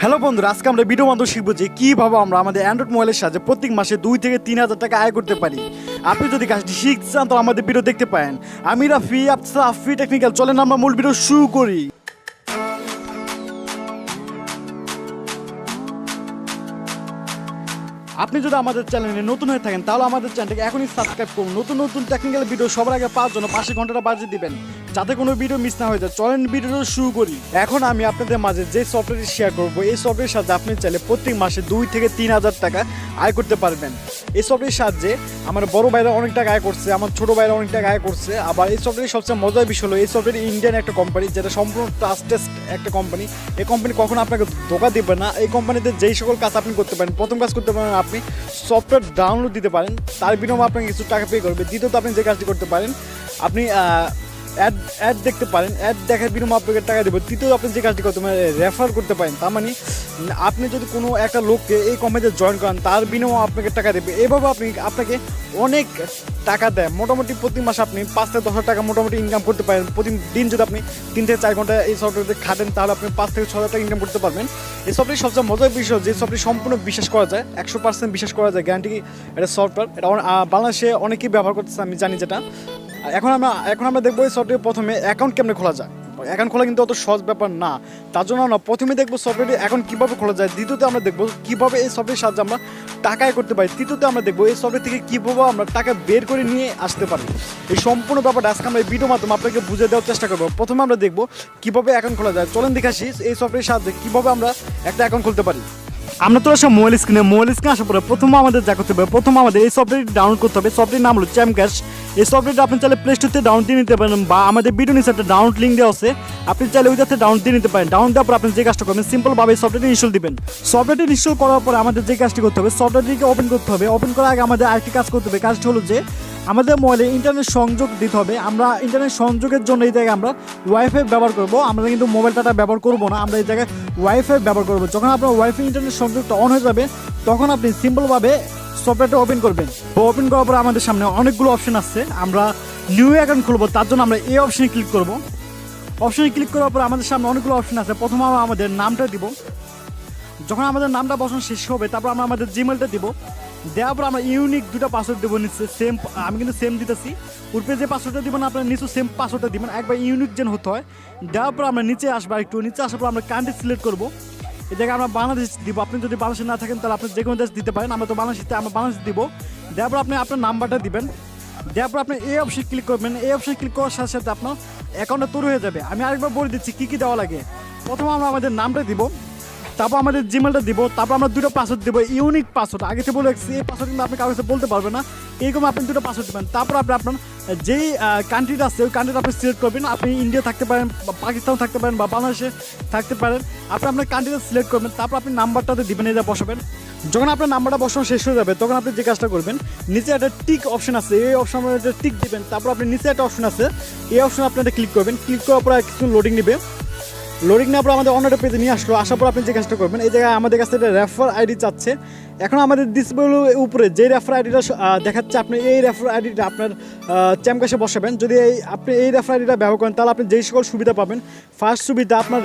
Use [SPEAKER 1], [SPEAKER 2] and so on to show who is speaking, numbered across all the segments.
[SPEAKER 1] Hello বন্ধুরা, আজকে আমরা ভিডিও মাধ্যমে শিখবো যে কীভাবে আমরা আমাদের অ্যান্ড্রয়েড মোবাইলের সাহায্যে প্রত্যেক মাসে 2 থেকে 3,000 টাকা আয় করতে পারি। আপনি যদি কাজটি শিখতে চান তো আমাদের ভিডিও দেখতে পারেন। আমি রাফি, রাফি টেকনিক্যাল। চলেন আমরা মূল ভিডিও শুরু করি। আপনি যদি আমাদের চ্যানেলে নতুন হয়ে থাকেন তাহলে আমাদের চ্যানেলটাকে এখনই সাবস্ক্রাইব করুন। নতুন নতুন টেকনিক্যাল ভিডিও সবার আগে পাওয়ার জন্য পাশে ঘন্টাটা বাজিয়ে দিবেন, যাতে কোনো ভিডিও মিস না হয়ে যায়। চলেন ভিডিওটা শুরু করি। এখন আমি আপনাদের মাঝে যে সফটওয়্যারটি শেয়ার করবো, এই সফটওয়্যারের সাহায্যে আপনি চাইলে প্রত্যেক মাসে 2 থেকে 3,000 টাকা আয় করতে পারবেন। এই সফটওয়্যারের সাহায্যে আমার বড় ভাইরা অনেক টাকা আয় করছে, আমার ছোটো ভাইরা অনেক টাকা আয় করছে। আবার এই সফটওয়্যারের সবচেয়ে মজার বিষয় হলো এই সফটওয়্যার ইন্ডিয়ান একটা কোম্পানি, যেটা সম্পূর্ণ ট্রাস্টেড একটা কোম্পানি। এই কোম্পানি কখনো আপনাকে ধোকা দেবে না। এই কোম্পানিতে যেই সকল কাজ আপনি করতে পারেন, প্রথম কাজ করতে পারেন আপনি সফটওয়্যার ডাউনলোড দিতে পারেন, তার বিনিময়ে আপনাকে কিছু টাকা পে করবে। দ্বিতীয়ত আপনি যে কাজটি করতে পারেন, আপনি অ্যাড দেখতে পারেন, অ্যাড দেখার বিনিময়ে আপনাকে টাকা দেবে। তৃতীয়ত আপনি যে কাজটি করতে পারেন, রেফার করতে পারেন। তার মানে আপনি যদি কোনো একটা লোককে এই কোম্পানিতে জয়েন করেন, তার বিনিময়ে আপনাকে টাকা দেবে। এভাবে আপনাকে অনেক টাকা দেয়। মোটামুটি প্রতি মাসে আপনি 5 থেকে 10 হাজার টাকা মোটামুটি ইনকাম করতে পারেন। প্রতিদিন যদি আপনি 3 থেকে 4 ঘন্টা এই সফটওয়্যারতে খাটেন, তাহলে আপনি 5 থেকে 6 হাজার টাকা ইনকাম করতে পারবেন। এই সফটওয়্যার সবচেয়ে মজার বিষয় যে সফটওয়্যার সম্পূর্ণ বিশ্বাস করা যায়, 100% বিশ্বাস করা যায়, গ্যারান্টি এটা সফটওয়্যার। এটা বাংলাদেশে অনেকেই ব্যবহার করতেছে, আমি জানি যেটা। এখন আমরা দেখবো এই সফটওয়্যার প্রথমে অ্যাকাউন্ট কেমনে খোলা যায়। অ্যাকাউন্ট খোলা কিন্তু অত সহজ ব্যাপার না। তার জন্য আমরা প্রথমে দেখবো সফটওয়্যার অ্যাকাউন্ট কীভাবে খোলা যায়। দ্বিতীয়তে আমরা দেখবো কীভাবে এই সফটওয়্যারের সাহায্যে আমরা টাকা আয় করতে পারি। তৃতীয়তে আমরা দেখবো এই সফটওয়্যার থেকে কীভাবে আমরা টাকা বের করে নিয়ে আসতে পারি। এই সম্পূর্ণ ব্যাপারটা আজকে আমরা এই ভিডিওর মাধ্যমে আপনাকে বুঝে দেওয়ার চেষ্টা করবো। প্রথমে আমরা দেখবো কীভাবে অ্যাকাউন্ট খোলা যায়। চলেন দেখে আসি এই সফটওয়্যারের সাহায্যে কীভাবে আমরা একটা অ্যাকাউন্ট খুলতে পারি। আমরা তো আসলে মোবাইল স্ক্রিনে আসার পরে প্রথমে আমাদের যা করতে হবে, প্রথমে আমাদের এই সফটওয়্যারটি ডাউনলোড করতে হবে। সফটওয়্যারের নাম হলো চ্যাম্পক্যাশ। এই সফটওয়্যারটা আপনি চাইলে প্লে স্টোর থেকে ডাউনলোড দিয়ে নিতে পারেন, বা আমাদের ভিডিও নিচে একটা ডাউনলোড লিঙ্ক দেওয়া আছে, আপনি চাইলে ওই যাতে ডাউনলোড দিয়ে নিতে পারেন। ডাউনলোড দেওয়ার পর আপনি যে কাজটা করবেন, সিম্পলভাবে এই সফটওয়্যারটি ইনস্টল দিবেন। সফটওয়্যারটি ইনস্টল করার পরে আমাদের যে কাজটি করতে হবে, সফটওয়্যারটিকে ওপেন করতে হবে। ওপেন করার আগে আমাদের আরেকটি কাজ করতে হবে। কাজটি হলো যে আমাদের মোবাইলে ইন্টারনেট সংযোগ দিতে হবে। আমরা ইন্টারনেট সংযোগের জন্য এই জায়গায় আমরা ওয়াইফাই ব্যবহার করব। আমরা কিন্তু মোবাইল ডাটা ব্যবহার করব না, আমরা এই জায়গায় ওয়াইফাই ব্যবহার করব। যখন আপনার ওয়াইফাই ইন্টারনেট সংযোগটা অন হয়ে যাবে, তখন আপনি সিম্পলভাবে সফটওয়্যারটা ওপেন করবেন। ওপেন করার পর আমাদের সামনে অনেকগুলো অপশন আসছে। আমরা নিউ অ্যাকাউন্ট খুলবো, তার জন্য আমরা এই অপশনে ক্লিক করব। অপশনে ক্লিক করার পর আমাদের সামনে অনেকগুলো অপশন আছে। প্রথমে আমরা আমাদের নামটা দিব। যখন আমাদের নামটা বসানো শেষ হবে, তারপর আমরা আমাদের জিমেলটা দিব। দেওয়ার পর আমরা ইউনিক 2টা পাসওয়ার্ড দেবো নিচে। সেম, আমি কিন্তু সেম দিতেছি। উপরে যে পাসওয়ার্ডটা দিব না, আপনার নিচে সেম পাসওয়ার্ডটা দিবেন, একবার ইউনিক যেন হতে হয়। দেওয়ার পর আমরা নিচে আসবো, একটু নিচে আসার পর আমরা কান্ট্রি সিলেক্ট করবো। এই জায়গায় আমরা বাংলাদেশ দিব। আপনি যদি বাংলাদেশে না থাকেন তাহলে আপনি যে কোনো দেশ দিতে পারেন। আমরা তো বাংলাদেশে, আমরা বাংলাদেশ দিব। দেওয়ার পর আপনি আপনার নাম্বারটা দিবেন। দেওয়ার পর আপনি এই অপশন ক্লিক করবেন। এই অপশন ক্লিক করার সাথে সাথে আপনার অ্যাকাউন্টটা তৈরি হয়ে যাবে। আমি আরেকবার বলে দিচ্ছি কী কী দেওয়া লাগে। প্রথমে আমরা আমাদের নামটা দিব, তারপর আমাদের জিমেলটা দিব, তারপর আমরা 2টা পাসওয়ার্ড দেবো, ইউনিক পাসওয়ার্ড। আগে থেকে বলে রাখছি, এই পাসওয়ার্ড কিন্তু আপনি কারোর কাছে বলতে পারবে না। এইরকম আপনি 2টা পাসওয়ার্ড দেবেন। তারপর আপনি আপনার যেই কান্ট্রিটা আছে ওই কান্ট্রিটা আপনি সিলেক্ট করবেন। আপনি ইন্ডিয়া থাকতে পারেন, বা পাকিস্তান থাকতে পারেন, বা বাংলাদেশে থাকতে পারেন। আপনি আপনার কান্ট্রিটা সিলেক্ট করবেন। তারপর আপনি নাম্বারটাতে দিবেন, এটা বসাবেন। যখন আপনার নাম্বারটা বসানো শেষ হয়ে যাবে, তখন আপনি যে কাজটা করবেন, নিচে একটা টিক অপশন আছে, এই অপশন একটা টিক দিবেন। তারপর আপনি নিচে একটা অপশন আছে, এই অপশন আপনি একটা ক্লিক করবেন। ক্লিক করার পর কিছু লোডিং নেবে। লোডিং নেওয়ার পর আমাদের অন্য একটা পেজে নিয়ে আসলো। আসার পর আপনি যে কাজটা করবেন, এই জায়গায় আমাদের কাছে একটা রেফার আইডি চাচ্ছে। এখন আমাদের ডিসপ্লের উপরে যে রেফার আইডিটা দেখাচ্ছে, আপনি এই রেফার আইডিটা আপনার চ্যাম্পক্যাশে বসাবেন। যদি আপনি এই রেফার আইডিটা ব্যবহার করেন, তাহলে আপনি যেই সকল সুবিধা পাবেন, ফার্স্ট সুবিধা, আপনার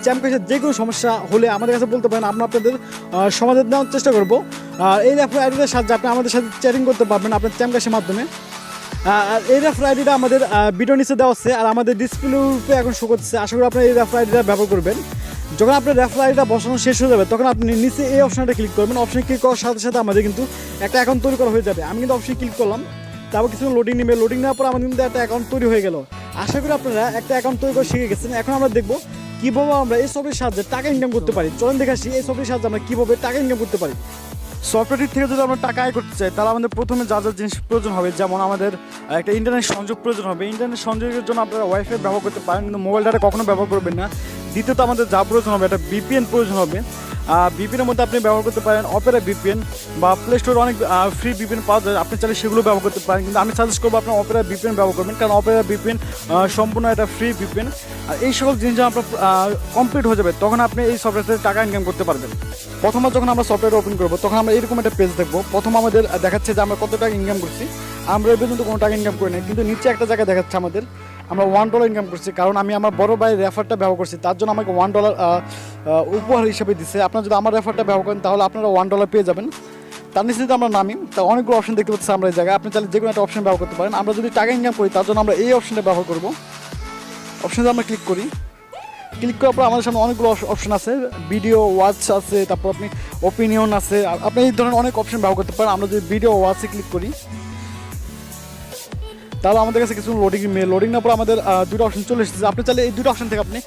[SPEAKER 1] চ্যাম্পক্যাশের যে কোনো সমস্যা হলে আমাদের কাছে বলতে পারেন, আমরা আপনাদের সমাধান দেওয়ার চেষ্টা করবো। আর এই রেফার আইডিটার সাহায্যে আপনি আমাদের সাথে চ্যাটিং করতে পারবেন আপনার চ্যাম্পক্যাশের মাধ্যমে। আর এই রেফার আইডিটা আমাদের ভিডিও নিচে দেওয়া আছে, আর আমাদের ডিসপ্লে উপরে এখন শো করছে। আশা করি আপনার এই রেফার আইডিটা ব্যবহার করবেন। যখন আপনার রেফার আইডিটা বসানো শেষ হয়ে যাবে, তখন আপনি নিচে এই অপশনটা ক্লিক করবেন। অপশনে ক্লিক করার সাথে সাথে আমাদের কিন্তু একটা অ্যাকাউন্ট তৈরি করা হয়ে যাবে। আমি কিন্তু অপশনে ক্লিক করলাম, তারপর কিছু লোডিং নেবে। লোডিং নেওয়ার পর আমাদের কিন্তু একটা অ্যাকাউন্ট তৈরি হয়ে গেল। আশা করি আপনারা একটা অ্যাকাউন্ট তৈরি করে শিখে গেছেন। এখন আমরা দেখবো কীভাবে আমরা এই সফটওয়্যারের সাহায্যে টাকা ইনকাম করতে পারি। চলেন দেখে আসি এই সফটওয়্যারের সাহায্যে আমরা কীভাবে টাকা ইনকাম করতে পারি। সফটওয়্যারটির থেকে যদি আমরা টাকা আয় করতে চাই, তাহলে আমাদের প্রথমে যা যা জিনিস প্রয়োজন হবে, যেমন আমাদের একটা ইন্টারনেট সংযোগ প্রয়োজন হবে। ইন্টারনেট সংযোগের জন্য আপনারা ওয়াইফাই ব্যবহার করতে পারেন, কিন্তু মোবাইল ডাটা কখনো ব্যবহার করবেন না। দ্বিতীয়ত আমাদের যা প্রয়োজন হবে, একটা ভিপিএন প্রয়োজন হবে। ভিপিএনের মধ্যে আপনি ব্যবহার করতে পারেন অপেরা ভিপিএন, বা প্লে স্টোরে অনেক ফ্রি ভিপিএন পাওয়া যায়, আপনি চাইলে সেগুলো ব্যবহার করতে পারেন। কিন্তু আমি সাজেস্ট করবো আপনি অপেরা ভিপিএন ব্যবহার করবেন, কারণ অপেরা ভিপিএন সম্পূর্ণ একটা ফ্রি ভিপিএন। আর এই সকল জিনিস যখন আপনার কমপ্লিট হয়ে যাবে, তখন আপনি এই সফটওয়্যার থেকে টাকা ইনকাম করতে পারবেন। প্রথমবার যখন আমরা সফটওয়্যার ওপেন করবো, তখন আমরা এরকম একটা পেজ দেখবো। প্রথম আমাদের দেখাচ্ছে যে আমরা কত টাকা ইনকাম করছি। আমরা এই পর্যন্ত কোনো টাকা ইনকাম করি না, কিন্তু নিচে একটা জায়গায় দেখাচ্ছে আমাদের আমরা $1 ইনকাম করছি, কারণ আমি আমার বড় ভাইয়ের রেফারটা ব্যবহার করছি, তার জন্য আমাকে $1 উপহার হিসেবে দিচ্ছে। আপনারা যদি আমার রেফারটা ব্যবহার করেন তাহলে আপনারা $1 পেয়ে যাবেন। তার নিচে যদি আমরা নামি, তা অনেকগুলো অপশন দেখতে পাচ্ছি আমরা এই জায়গায়। আপনি চাইলে যে কোনো একটা অপশন ব্যবহার করতে পারেন। আমরা যদি টাকা ইনকাম করি তার জন্য আমরা এই অপশনটা ব্যবহার করব। অপশনে আমরা ক্লিক করি। ক্লিক করার পর আমাদের সামনে অনেকগুলো অপশন আছে, ভিডিও ওয়াচ আছে, তারপর আপনি ওপিনিয়ন আছে, আপনি এই ধরনের অনেক অপশন ব্যবহার করতে পারেন। আমরা যদি ভিডিও ওয়াচে ক্লিক করি তাহলে আমাদের কাছে কিছু লোডিং না পর আমাদের দুটো অপশন চলে এসেছে। আপনি চাইলে এই দুটো অপশন থেকে আপনি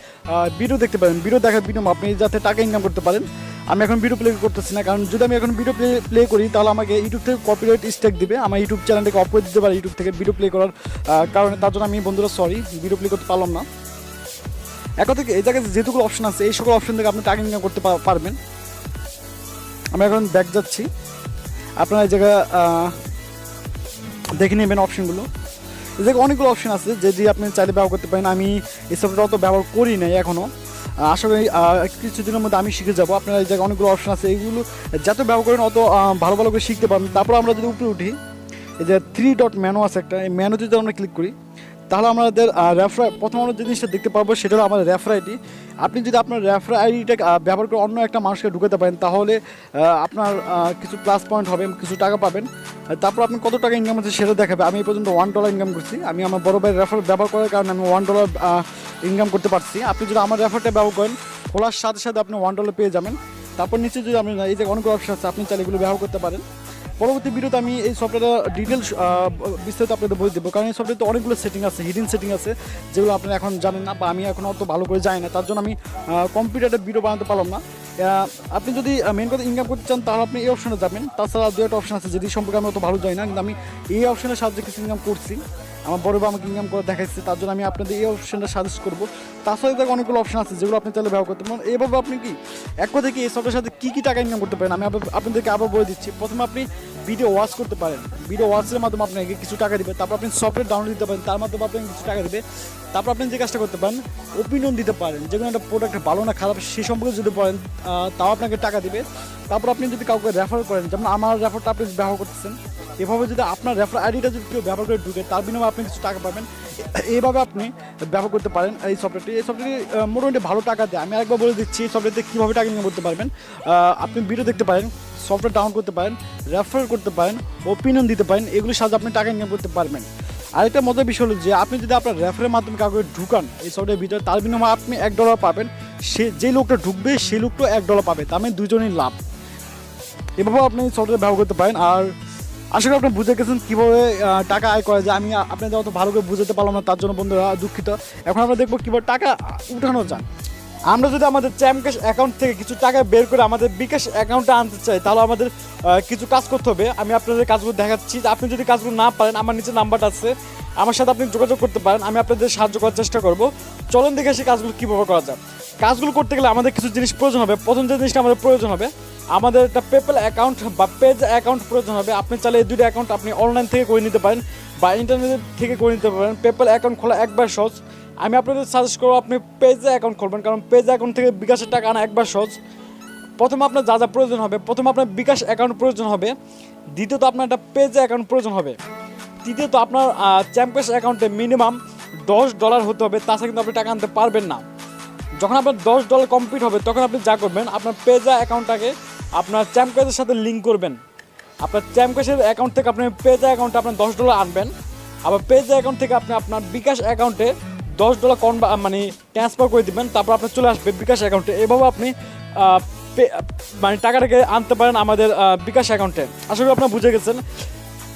[SPEAKER 1] ভিডিও দেখতে পারেন। ভিডিও দেখার বিনিময়ে আপনি যাতে টাকা ইনকাম করতে পারেন। আমি এখন ভিডিও প্লে করতেছি না, কারণ যদি আমি এখন ভিডিও প্লে করি তাহলে আমাকে ইউটিউব থেকে কপিরাইট স্ট্রাইক দিবে। আমার ইউটিউব চ্যানেলটাকে অফ করে দিতে পারে ইউটিউব থেকে ভিডিও প্লে করার কারণে। তার জন্য আমি বন্ধুরা সরি, ভিডিও প্লে করতে পারলাম না। এখন থেকে এই জায়গায় যেটুকু অপশন আছে এই সকল অপশন থেকে আপনি টাকা ইনকাম করতে পারবেন। আমি এখন ব্যাক যাচ্ছি, আপনারা এই জায়গায় দেখে নেবেন অপশনগুলো। এই জায়গায় অনেকগুলো অপশন আছে যদি আপনি চাইলে ব্যবহার করতে পারেন। আমি এই সফটওয়্যারটা অত ব্যবহার করি নাই এখনও, আশা করি কিছুদিনের মধ্যে আমি শিখে যাবো। আপনারা এই জায়গায় অনেকগুলো অপশন আছে, এইগুলো যত ব্যবহার করেন অত ভালো ভালো করে শিখতে পারবেন। তারপর আমরা যদি উপরে উঠি, এই যে 3 ডট মেনু আছে একটা, এই মেনুতে যদি আমরা ক্লিক করি তাহলে আমাদের রেফার প্রথম আমরা যে জিনিসটা দেখতে পারবো সেটা হলো আমাদের রেফার আইডি। আপনি যদি আপনার রেফার আইডিটা ব্যবহার করে অন্য একটা মানুষকে ঢুকাতে পারেন তাহলে আপনার কিছু প্লাস পয়েন্ট হবে, কিছু টাকা পাবেন। তারপর আপনি কত টাকা ইনকাম হচ্ছে সেটা দেখাবে। আমি এই পর্যন্ত $1 ইনকাম করছি। আমি আমার বড় ভাইয়ের রেফার ব্যবহার করার কারণে আমি $1 ইনকাম করতে পারছি। আপনি যদি আমার রেফারটা ব্যবহার করেন খোলার সাথে সাথে আপনি $1 পেয়ে যাবেন। তারপর নিচে যদি আপনি এই যে অনেকগুলো অপশন আছে, আপনি চাইলে এগুলো ব্যবহার করতে পারেন। পরবর্তী ভিডিওতে আমি এই সফটওয়্যারের ডিটেলস বিস্তারিত আপনাদের বলে দেবো, কারণ এই সফটওয়্যারতে অনেকগুলো সেটিং আছে, হিডেন সেটিং আছে, যেগুলো আপনারা এখন জানেন না বা আমি এখন অত ভালো করে জানি না। তার জন্য আমি কম্পিউটারের ভিডিও বানাতে পারলাম না। আপনি যদি মেন কথা ইনকাম করতে চান তাহলে আপনি এই অপশনে যাবেন। তাছাড়া দু একটা অপশন আছে যেটি সম্পর্কে আমি অত ভালো জানি না, কিন্তু আমি এই অপশনের সাহায্যে কিছু ইনকাম করছি। আমার বড় ভাই আমাকে ইনকাম করে দেখাইছে, তার জন্য আমি আপনাদের এই অপশনটা সাজেস্ট করবো। তাছাড়া দেখো অনেকগুলো অপশন আছে যেগুলো আপনি চাইলে ব্যবহার করতে পারেন। এইভাবে আপনি কি এক কথা কি এই সফটওয়্যারের সাথে কী টাকা ইনকাম করতে পারেন আমি আপনাদেরকে আবার বলে দিচ্ছি। প্রথমে আপনি ভিডিও ওয়াচ করতে পারেন, ভিডিও ওয়াচের মাধ্যমে আপনাকে কিছু টাকা দিবে। তারপর আপনি সফটওয়্যার ডাউনলোড দিতে পারেন, তার মাধ্যমে আপনাকে কিছু টাকা দিবে। তারপর আপনি যে কাজটা করতে পারেন ওপিনিয়ন দিতে পারেন, যে কোনো একটা প্রোডাক্ট ভালো না খারাপ সে সম্পর্কে যদি বলেন তাও আপনাকে টাকা দিবে। তারপর আপনি যদি কাউকে রেফার করেন, যেমন আমার রেফারটা আপনি ব্যবহার করতেছেন, এভাবে যদি আপনার রেফার আইডিটা যদি কেউ ব্যবহার করে ঢুকে তার বিনিময়ে আপনি কিছু টাকা পাবেন। এইভাবে আপনি ব্যবহার করতে পারেন এই সফটওয়্যারটি। এই সফটওয়্যারটি মোটামুটি ভালো টাকা দেয়। আমি আরেকবার বলে দিচ্ছি এই সফটওয়্যারতে কীভাবে টাকা ইনকাম করতে পারবেন। আপনি ভিডিও দেখতে পারেন, সফটওয়্যার ডাউনলোড করতে পারেন, রেফার করতে পারেন, ওপিনিয়ন দিতে পারেন, এগুলির সাহায্যে আপনি টাকা ইনকাম করতে পারবেন। আরেকটা মজার বিষয় হলো যে আপনি যদি আপনার রেফারের মাধ্যমে কাউকে ঢুকান এই সফটওয়্যারের ভিতরে, তার বিনিময়ে আপনি $1 পাবেন। সে যে লোকটা ঢুকবে সেই লোকটা $1 পাবে, তার মানে দুজনেই লাভ। এভাবেও আপনি সফটওয়্যার ব্যবহার করতে পারেন। আর আশা করি আপনি বুঝে গেছেন কীভাবে টাকা আয় করা যায়। আমি আপনাদের অত ভালো করে বুঝাতে পারলাম না, তার জন্য বন্ধুরা দুঃখিত। এখন আমরা দেখবো কীভাবে টাকা উঠানো যায়। আমরা যদি আমাদের চ্যাম্পক্যাশ অ্যাকাউন্ট থেকে কিছু টাকা বের করে আমাদের বিকাশ অ্যাকাউন্টে আনতে চাই তাহলে আমাদের কিছু কাজ করতে হবে। আমি আপনাদের কাজগুলো দেখাচ্ছি। আপনি যদি কাজগুলো না পারেন আমার নিচে নাম্বারটা আছে, আমার সাথে আপনি যোগাযোগ করতে পারেন, আমি আপনাদের সাহায্য করার চেষ্টা করব। চলেন দেখে সেই কাজগুলো কীভাবে করা যায়। কাজগুলো করতে গেলে আমাদের কিছু জিনিস প্রয়োজন হবে। প্রথম যে জিনিসটা আমাদের প্রয়োজন হবে, আমাদের একটা পেপ্যাল অ্যাকাউন্ট বা পেজ অ্যাকাউন্ট প্রয়োজন হবে। আপনি চাইলে এই দুটো অ্যাকাউন্ট আপনি অনলাইন থেকে করে নিতে পারেন বা ইন্টারনেট থেকে করে নিতে পারেন। পেপ্যাল অ্যাকাউন্ট খোলা একবার সহজ। আমি আপনাদের সাজেস্ট করবো আপনি পেজে অ্যাকাউন্ট খুলবেন, কারণ পেজ অ্যাকাউন্ট থেকে বিকাশের টাকা আনা একবার সহজ। প্রথমে আপনার যা যা প্রয়োজন হবে, প্রথমে আপনার বিকাশ অ্যাকাউন্ট প্রয়োজন হবে, দ্বিতীয়ত আপনার একটা পেজ অ্যাকাউন্ট প্রয়োজন হবে, তৃতীয়ত আপনার চ্যাম্পক্যাশ অ্যাকাউন্টে মিনিমাম $10 হতে হবে, তাছাড়া কিন্তু আপনি টাকা আনতে পারবেন না। যখন আপনার $10 কমপ্লিট হবে তখন আপনি যা করবেন, আপনার পেজা অ্যাকাউন্টটাকে আপনার চ্যাম্পক্যাশের সাথে লিঙ্ক করবেন। আপনার চ্যাম্পক্যাশের অ্যাকাউন্ট থেকে আপনি পেজা অ্যাকাউন্টে আপনার $10 আনবেন, আবার পেজা অ্যাকাউন্ট থেকে আপনি আপনার বিকাশ অ্যাকাউন্টে $10 মানে ট্রান্সফার করে দেবেন। তারপর আপনার চলে আসবে বিকাশ অ্যাকাউন্টে। এভাবে আপনি মানে টাকাটাকে আনতে পারেন আমাদের বিকাশ অ্যাকাউন্টে। আশা করি আপনারা বুঝে গেছেন।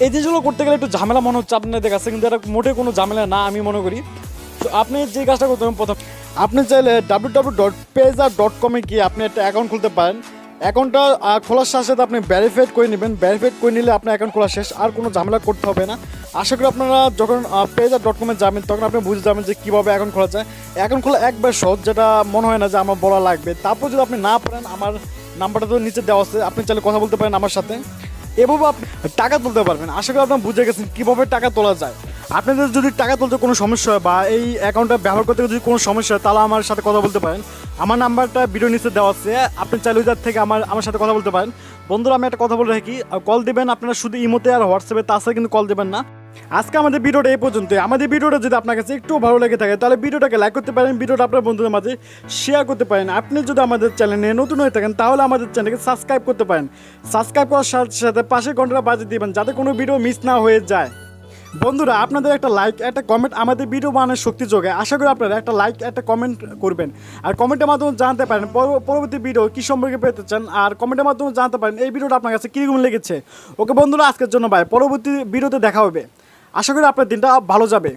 [SPEAKER 1] এই জিনিসগুলো করতে গেলে একটু ঝামেলা মনে হচ্ছে আপনাদের কাছে, কিন্তু এটা মোটে কোনো ঝামেলা না আমি মনে করি। তো আপনি যে কাজটা করতে হবে, প্রথম আপনি চাইলে www.peza.com গিয়ে আপনি একটা অ্যাকাউন্ট খুলতে পারেন। অ্যাকাউন্টটা খোলার সাথে সাথে আপনি ভেরিফাইড করে নেবেন। ভেরিফাইড করে নিলে আপনার অ্যাকাউন্ট খোলা শেষ, আর কোনো ঝামেলা করতে হবে না। আশা করি আপনারা যখন peza.com যাবেন তখন আপনি বুঝে যাবেন যে কীভাবে অ্যাকাউন্ট খোলা যায়। অ্যাকাউন্ট খোলা একবার সহজ, যেটা মনে হয় না যে আমার বলা লাগবে। তারপর যদি আপনি না পারেন আমার নাম্বারটা তো নিচে দেওয়া আছে, আপনি চাইলে কথা বলতে পারেন আমার সাথে। এভাবে আপনি টাকা তুলতে পারবেন। আশা করি আপনারা বুঝে গেছেন কীভাবে টাকা তোলা যায়। আপনাদের যদি টাকা তুলতে কোনো সমস্যা হয় বা এই অ্যাকাউন্টটা ব্যবহার করতে যদি কোনো সমস্যা হয় তাহলে আমার সাথে কথা বলতে পারেন। আমার নাম্বারটা ভিডিও নিচে দেওয়া আছে, আপনি চাইলে ওই থেকে আমার সাথে কথা বলতে পারেন। বন্ধুরা আমি একটা কথা বলে রাখি, কল দিবেন আপনারা শুধু ইমোতে আর হোয়াটসঅ্যাপে, তাছাড়া কিন্তু কল দেবেন না। আজকে আমাদের ভিডিওটা এই পর্যন্ত। আমাদের ভিডিওটা যদি আপনার কাছে একটু ভালো লেগে থাকে তাহলে ভিডিওটাকে লাইক করতে পারেন, ভিডিওটা আপনার বন্ধুদের মাঝে শেয়ার করতে পারেন। আপনি যদি আমাদের চ্যানেলে নতুন হয়ে থাকেন তাহলে আমাদের চ্যানেলকে সাবস্ক্রাইব করতে পারেন। সাবস্ক্রাইব করার সাথে সাথে পাশের ঘন্টাটা বাজিয়ে দিবেন যাতে কোনো ভিডিও মিস না হয়ে যায়। বন্ধুরা আপনাদের একটা লাইক একটা কমেন্ট আমাদের ভিডিও বানানোর শক্তি যোগায়। আশা করি আপনারা একটা লাইক একটা কমেন্ট করবেন, আর কমেন্টের মাধ্যমে জানতে পারেন পরবর্তী ভিডিও কী সম্পর্কে পেতে চান, আর কমেন্টের মাধ্যমে জানতে পারেন এই ভিডিওটা আপনার কাছে কীরকম লেগেছে। ওকে বন্ধুরা, আজকের জন্য বাই, পরবর্তী ভিডিওতে দেখা হবে। আশা করি আপনার দিনটা ভালো যাবে।